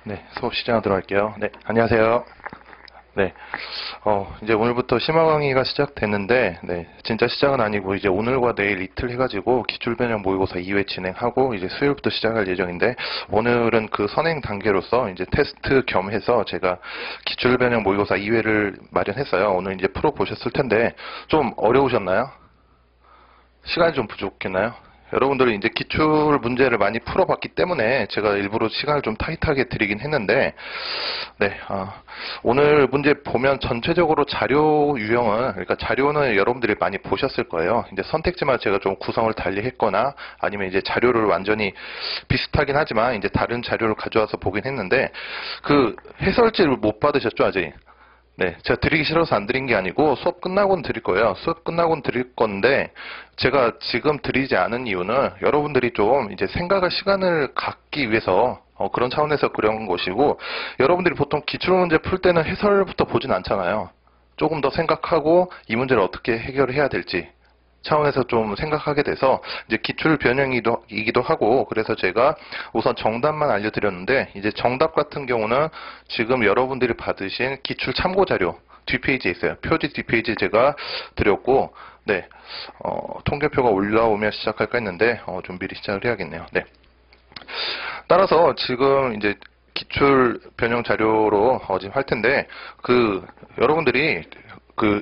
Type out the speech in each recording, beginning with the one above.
네, 수업 시작하도록 할게요. 네, 안녕하세요. 네, 이제 오늘부터 심화 강의가 시작됐는데, 네, 진짜 시작은 아니고, 이제 오늘과 내일 이틀 해가지고, 기출변형 모의고사 2회 진행하고, 이제 수요일부터 시작할 예정인데, 오늘은 그 선행 단계로서, 이제 테스트 겸해서 제가 기출변형 모의고사 2회를 마련했어요. 오늘 이제 풀어보셨을 텐데, 좀 어려우셨나요? 시간이 좀 부족했나요? 여러분들이 이제 기출 문제를 많이 풀어봤기 때문에 제가 일부러 시간을 좀 타이트하게 드리긴 했는데, 네, 오늘 문제 보면 전체적으로 자료 유형은, 그러니까 자료는 여러분들이 많이 보셨을 거예요. 이제 선택지만 제가 좀 구성을 달리 했거나, 아니면 이제 자료를 완전히 비슷하긴 하지만, 이제 다른 자료를 가져와서 보긴 했는데, 그 해설지를 못 받으셨죠, 아직? 네, 제가 드리기 싫어서 안 드린 게 아니고 수업 끝나고는 드릴 거예요. 수업 끝나고는 드릴 건데 제가 지금 드리지 않은 이유는 여러분들이 좀 이제 생각할 시간을 갖기 위해서 그런 차원에서 그런 것이고, 여러분들이 보통 기출문제 풀 때는 해설부터 보진 않잖아요. 조금 더 생각하고 이 문제를 어떻게 해결해야 될지 차원에서 좀 생각하게 돼서 이제 기출 변형이기도 하고, 그래서 제가 우선 정답만 알려드렸는데, 이제 정답 같은 경우는 지금 여러분들이 받으신 기출 참고 자료 뒷페이지에 있어요. 표지 뒷페이지에 제가 드렸고, 네, 통계표가 올라오면 시작할까 했는데 좀 미리 시작을 해야겠네요. 네. 따라서 지금 이제 기출 변형 자료로 지금 할 텐데, 여러분들이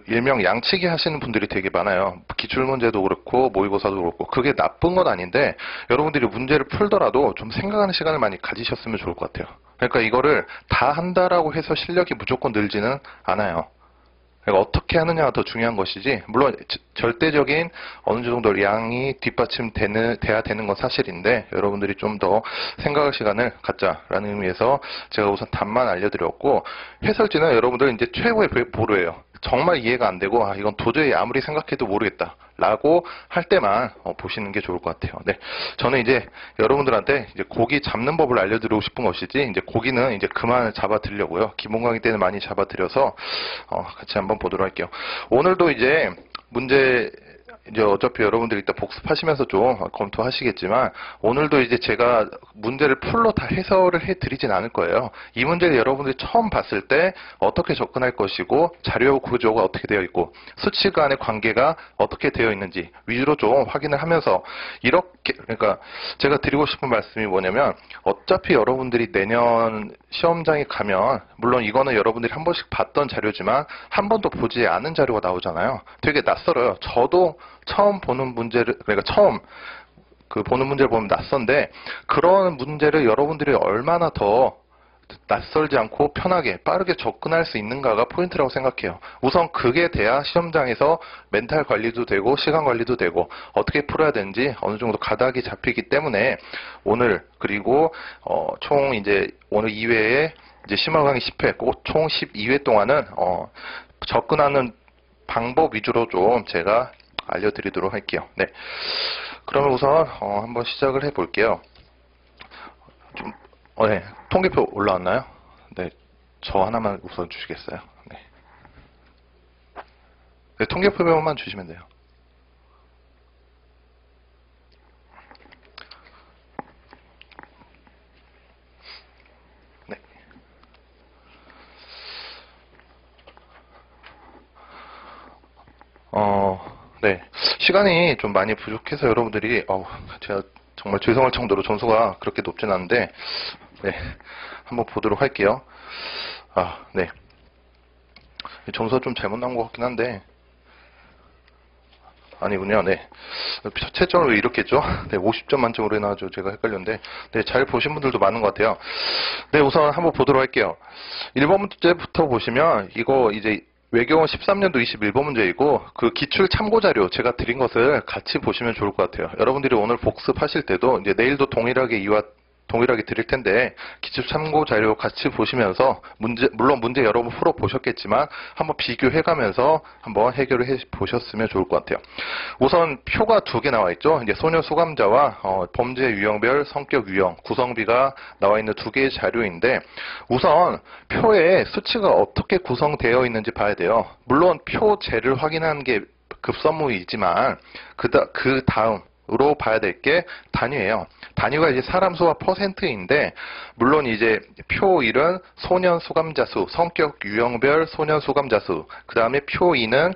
일명 양치기 하시는 분들이 되게 많아요. 기출문제도 그렇고 모의고사도 그렇고, 그게 나쁜 건 아닌데 여러분들이 문제를 풀더라도 좀 생각하는 시간을 많이 가지셨으면 좋을 것 같아요. 그러니까 이거를 다 한다라고 해서 실력이 무조건 늘지는 않아요. 그러니까 어떻게 하느냐가 더 중요한 것이지, 물론 절대적인 어느 정도 양이 돼야 되는 건 사실인데, 여러분들이 좀 더 생각할 시간을 갖자라는 의미에서 제가 우선 답만 알려드렸고, 해설지는 여러분들 이제 최고의 보루예요. 정말 이해가 안 되고 이건 도저히 아무리 생각해도 모르겠다 라고 할 때만 보시는 게 좋을 것 같아요. 네, 저는 이제 여러분들한테 이제 고기 잡는 법을 알려드리고 싶은 것이지, 이제 고기는 이제 그만 잡아드리려고요. 기본 강의 때는 많이 잡아드려서 같이 한번 보도록 할게요. 오늘도 이제 문제, 이제 어차피 여러분들이 이따 복습하시면서 좀 검토하시겠지만, 오늘도 이제 제가 문제를 풀로 다 해설을 해드리진 않을 거예요. 이 문제를 여러분들이 처음 봤을 때 어떻게 접근할 것이고, 자료 구조가 어떻게 되어 있고, 수치 간의 관계가 어떻게 되어 있는지 위주로 좀 확인을 하면서, 이렇게, 그러니까 제가 드리고 싶은 말씀이 뭐냐면, 어차피 여러분들이 내년 시험장에 가면, 물론 이거는 여러분들이 한 번씩 봤던 자료지만 한 번도 보지 않은 자료가 나오잖아요. 되게 낯설어요. 저도 처음 보는 문제를, 그러니까 처음 보는 문제를 보면 낯선데, 그런 문제를 여러분들이 얼마나 더 낯설지 않고 편하게 빠르게 접근할 수 있는가가 포인트라고 생각해요. 우선 그게 돼야 시험장에서 멘탈 관리도 되고 시간 관리도 되고 어떻게 풀어야 되는지 어느 정도 가닥이 잡히기 때문에, 오늘 그리고 총 이제 오늘 2회에 이제 심화 강의 10회, 총 12회 동안은 접근하는 방법 위주로 좀 제가 알려드리도록 할게요. 네. 그러면 우선 한번 시작을 해볼게요. 네. 통계표 올라왔나요? 네. 저 하나만 우선 주시겠어요? 네. 네, 통계표만 주시면 돼요. 네. 네. 시간이 좀 많이 부족해서 여러분들이, 제가 정말 죄송할 정도로 점수가 그렇게 높진 않은데, 네. 한번 보도록 할게요. 네. 점수가 좀 잘못 나온 것 같긴 한데, 아니군요. 네. 채점을 왜 이렇게 했죠? 네, 50점 만점으로 해놔가지고 제가 헷갈렸는데, 네, 잘 보신 분들도 많은 것 같아요. 네, 우선 한번 보도록 할게요. 1번 문제부터 보시면, 이거 이제 외교원 13년도 21번 문제이고, 그 기출 참고 자료 제가 드린 것을 같이 보시면 좋을 것 같아요. 여러분들이 오늘 복습하실 때도 이제 내일도 동일하게 드릴 텐데, 기출 참고 자료 같이 보시면서 물론 문제 여러 번 풀어 보셨겠지만 한번 비교해 가면서 한번 해결을 해 보셨으면 좋을 것 같아요. 우선 표가 두 개 나와 있죠. 이제 소녀 수감자와 범죄 유형별 성격 유형 구성비가 나와 있는 두 개의 자료인데, 우선 표에 수치가 어떻게 구성되어 있는지 봐야 돼요. 물론 표제를 확인하는 게 급선무이지만 그 다음 으로 봐야 될 게 단위예요. 단위가 이제 사람 수와 퍼센트인데, 물론 이제 표 1은 소년 수감자 수, 성격 유형별 소년 수감자 수, 그 다음에 표 2는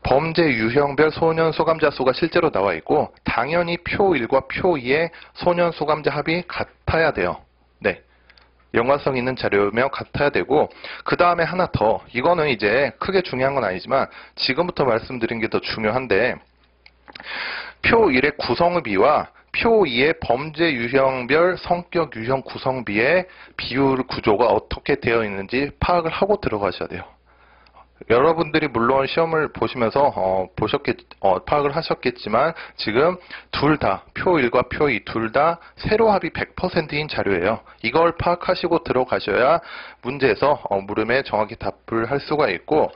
범죄 유형별 소년 수감자 수가 실제로 나와 있고, 당연히 표 1과 표 2의 소년 수감자 합이 같아야 돼요. 네. 연관성 있는 자료면 같아야 되고, 그 다음에 하나 더, 이거는 이제 크게 중요한 건 아니지만 지금부터 말씀드린 게 더 중요한데, 표 1의 구성비와 표 2의 범죄 유형별 성격 유형 구성비의 비율 구조가 어떻게 되어 있는지 파악을 하고 들어가셔야 돼요. 여러분들이 물론 시험을 보시면서 파악을 하셨겠지만, 지금 둘 다 표 1과 표 2 둘 다 세로 합이 100%인 자료예요. 이걸 파악하시고 들어가셔야 문제에서 물음에 정확히 답을 할 수가 있고,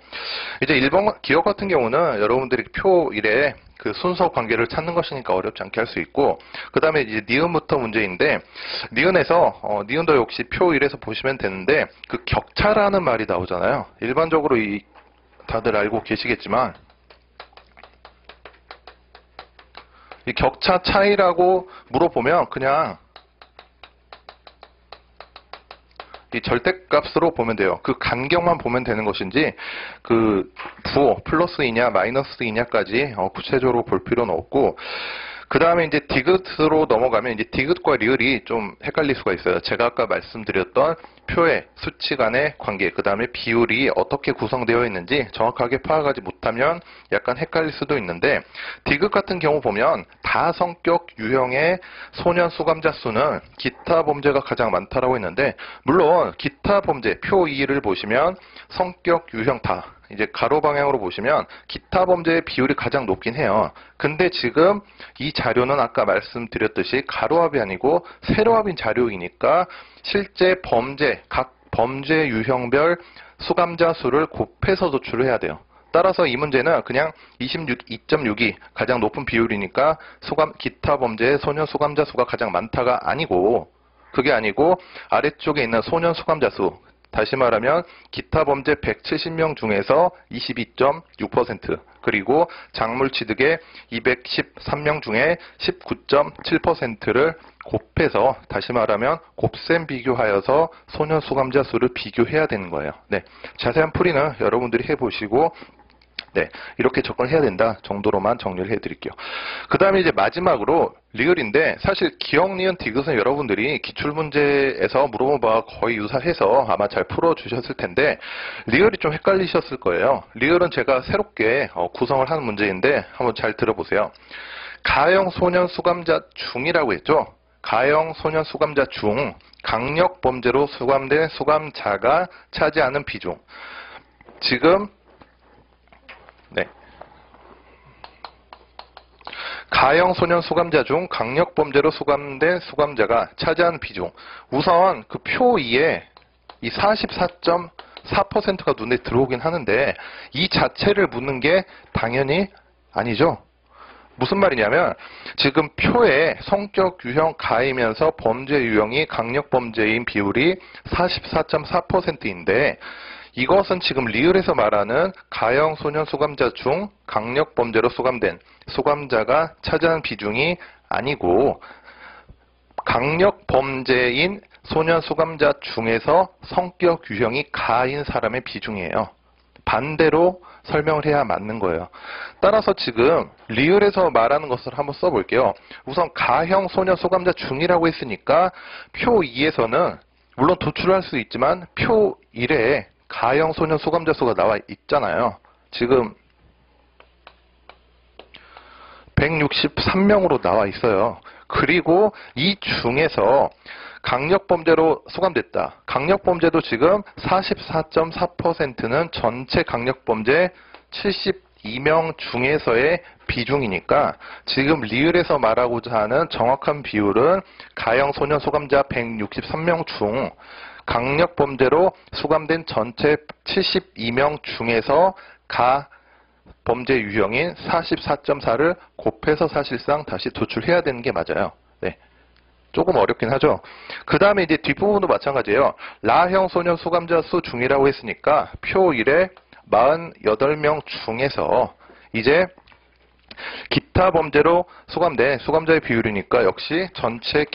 이제 1번 기억 같은 경우는 여러분들이 표 1에 그 순서 관계를 찾는 것이니까 어렵지 않게 할 수 있고, 그 다음에 이제 니은부터 문제인데, 니은도 역시 표 1에서 보시면 되는데, 그 격차라는 말이 나오잖아요. 일반적으로 다들 알고 계시겠지만, 이 격차 차이라고 물어보면 그냥 이 절대값으로 보면 돼요. 그 간격만 보면 되는 것인지, 그 부호 플러스이냐 마이너스이냐까지 구체적으로 볼 필요는 없고, 그 다음에 이제 디귿으로 넘어가면 이제 디귿과 리을이 좀 헷갈릴 수가 있어요. 제가 아까 말씀드렸던 표의 수치 간의 관계, 그 다음에 비율이 어떻게 구성되어 있는지 정확하게 파악하지 못하면 약간 헷갈릴 수도 있는데, 디귿 같은 경우 보면 다성격 유형의 소년 수감자 수는 기타 범죄가 가장 많다라고 했는데, 물론 기타 범죄 표 2를 보시면 성격 유형 다, 이제 가로 방향으로 보시면 기타 범죄의 비율이 가장 높긴 해요. 근데 지금 이 자료는 아까 말씀드렸듯이 가로합이 아니고 세로합인 자료이니까 실제 각 범죄 유형별 수감자 수를 곱해서 도출을 해야 돼요. 따라서 이 문제는 그냥 2.6이 가장 높은 비율이니까 기타 범죄의 소년 수감자 수가 가장 많다가 아니고, 그게 아니고 아래쪽에 있는 소년 수감자 수, 다시 말하면 기타 범죄 170명 중에서 22.6%, 그리고 작물 취득의 213명 중에 19.7%를 곱해서, 다시 말하면 곱셈 비교하여서 소년 수감자 수를 비교해야 되는 거예요. 네, 자세한 풀이는 여러분들이 해보시고, 네, 이렇게 접근을 해야 된다 정도로만 정리를 해드릴게요. 그 다음에 이제 마지막으로 리을인데, 사실 기억, 니은, 디귿은 여러분들이 기출문제에서 물어본 바와 거의 유사해서 아마 잘 풀어주셨을 텐데, 리을이 좀 헷갈리셨을 거예요. 리을은 제가 새롭게 구성을 하는 문제인데 한번 잘 들어보세요. 가형 소년 수감자 중이라고 했죠. 가형 소년 수감자 중 강력 범죄로 수감된 수감자가 차지하는 비중. 지금 네, 가형 소년 수감자 중 강력 범죄로 수감된 수감자가 차지하는 비중. 우선 그 표 2에 이 44.4%가 눈에 들어오긴 하는데, 이 자체를 묻는 게 당연히 아니죠. 무슨 말이냐면, 지금 표에 성격 유형 가이면서 범죄 유형이 강력 범죄인 비율이 44.4%인데, 이것은 지금 리을에서 말하는 가형 소년 수감자 중 강력 범죄로 수감된 수감자가 차지하는 비중이 아니고, 강력 범죄인 소년 수감자 중에서 성격 유형이 가인 사람의 비중이에요. 반대로 설명을 해야 맞는 거예요. 따라서 지금 리을에서 말하는 것을 한번 써볼게요. 우선 가형 소년 수감자 중이라고 했으니까 표 2에서는 물론 도출할 수 있지만 표 1에 가형 소년 수감자 수가 나와 있잖아요. 지금 163명으로 나와 있어요. 그리고 이 중에서 강력범죄로 수감됐다. 강력범죄도 지금 44.4%는 전체 강력범죄 72명 중에서의 비중이니까, 지금 리을에서 말하고자 하는 정확한 비율은 가형 소년 수감자 163명 중 강력범죄로 수감된 전체 72명 중에서 범죄 유형인 44.4를 곱해서 사실상 다시 도출해야 되는 게 맞아요. 네, 조금 어렵긴 하죠. 그 다음에 이제 뒷부분도 마찬가지예요. 라형 소년 수감자 수 중이라고 했으니까 표 1에 48명 중에서 이제 기타 범죄로 수감된 수감자의 비율이니까 역시 전체